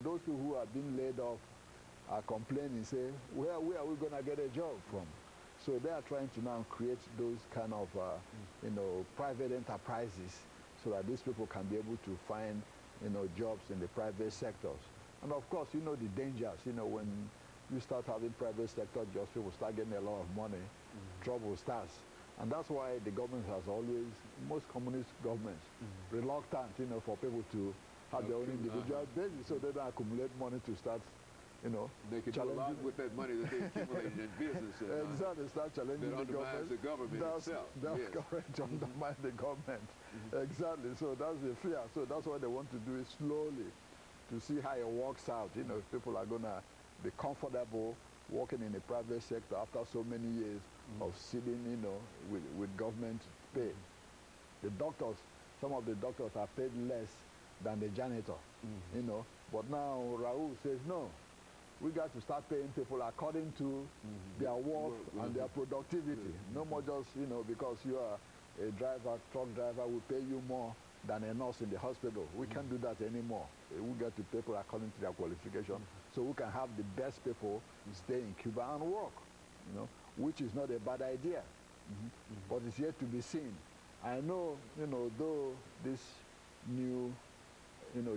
Those who have been laid off are complaining, say, where are we going to get a job from? So they are trying to now create those kind of, private enterprises so that these people can be able to find, jobs in the private sectors. And of course, the dangers, when you start having private sector jobs, people start getting a lot of money, trouble starts. And that's why the government has always, most communist governments, reluctant, for people to have their own individual basis, so they don't accumulate money to start, they can do a lot with that money that they accumulated in business. Exactly, start challenging that undermines the government itself. That's correct, undermine the government. Exactly, so that's the fear. So that's what they want to do, is slowly to see how it works out. If people are going to be comfortable working in the private sector after so many years of sitting, with government pay. The doctors, some of the doctors are paid less than the janitor, But now Raul says, no, we got to start paying people according to their work and their productivity. No more just, because you are a driver, truck driver, we pay you more than a nurse in the hospital. We can't do that anymore. We got to pay people according to their qualification, so we can have the best people stay in Cuba and work, which is not a bad idea, but it's yet to be seen. I know, though this new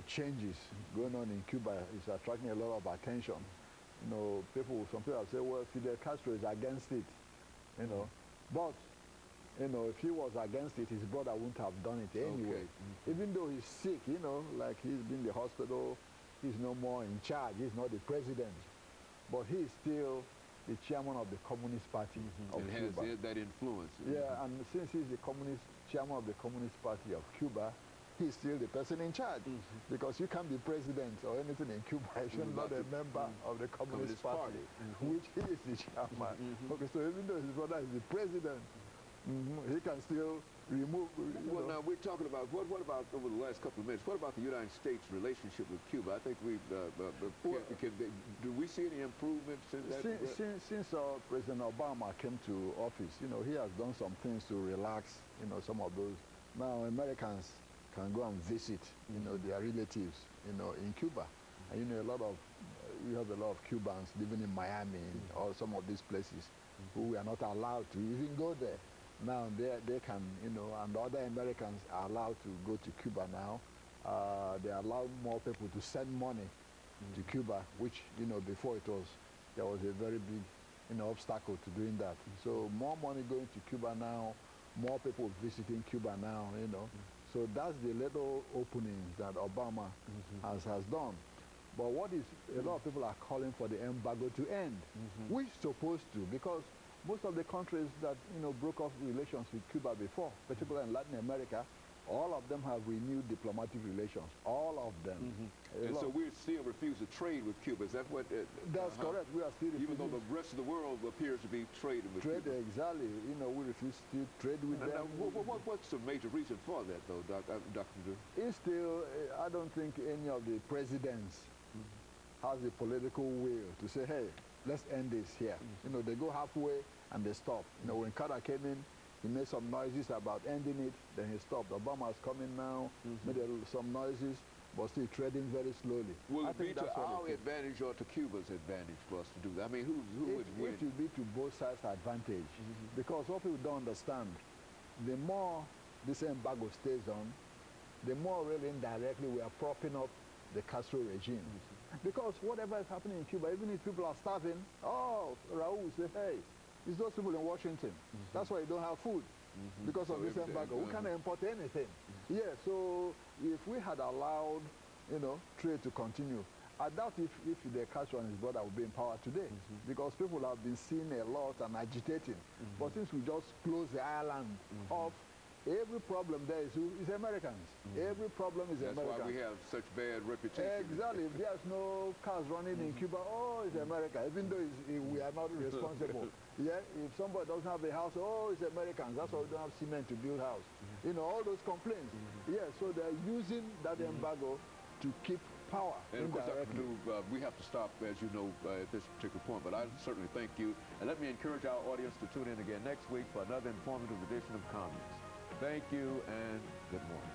changes going on in Cuba is attracting a lot of attention. Some people have said, well, Fidel Castro is against it, but if he was against it, his brother wouldn't have done it anyway. Even though he's sick, like he's been in the hospital, he's no more in charge, he's not the president, but he's still the chairman of the Communist Party of Cuba. Has that influence. Yeah, and since he's the chairman of the Communist Party of Cuba, he's still the person in charge, because you can't be president or anything in Cuba if you're not a member of the Communist Party, which he is the chairman. Okay, so even though his brother is the president, he can still remove. Well, now we're talking about what about over the last couple of minutes? What about the United States' relationship with Cuba? I think do we see any improvements in that? Since President Obama came to office, he has done some things to relax, some of those. Now Americans can go and visit, their relatives, in Cuba, and you have a lot of Cubans living in Miami or some of these places who we are not allowed to even go there. Now they can, and other Americans are allowed to go to Cuba now. They allow more people to send money to Cuba, which, before there was a very big, obstacle to doing that. So more money going to Cuba now, more people visiting Cuba now, So that's the little opening that Obama has done. But what is, a lot of people are calling for the embargo to end, which is supposed to, because most of the countries that, broke off relations with Cuba before, particularly in Latin America, all of them have renewed diplomatic relations, all of them. And so we still refuse to trade with Cuba, is that what? That's correct, we are still refusing. Even though the rest of the world appears to be trading with Cuba. Exactly, we refuse to trade with them. Now, what's the major reason for that, though, Dr. Drew? It's still, I don't think any of the presidents has the political will to say, hey, let's end this here. They go halfway and they stop. When Carter came in, he made some noises about ending it, then he stopped. Obama's coming now, made some noises, but still trading very slowly. Will it be to our advantage or to Cuba's advantage for us to do that? I mean, who would win? It will be to both sides' advantage, because what people don't understand, the more this embargo stays on, the more really indirectly we are propping up the Castro regime. Because whatever is happening in Cuba, even if people are starving, Raul will say, hey, it's those people in Washington. That's why you don't have food, because of this embargo. We can't import anything. Yeah, so if we had allowed, trade to continue, I doubt if the Castro and his brother would be in power today, because people have been seeing a lot and agitating. But since we just closed the island off, every problem there is Americans. Every problem is Americans. That's why we have such bad reputation. Exactly. If there's no cars running in Cuba, it's America, even though we are not responsible. Yeah, if somebody doesn't have a house, it's Americans. That's why we don't have cement to build house. All those complaints. Yeah, so they're using that embargo to keep power. And of course, we have to stop, as you know, at this particular point, but I certainly thank you. And let me encourage our audience to tune in again next week for another informative edition of Comments. Thank you and good morning.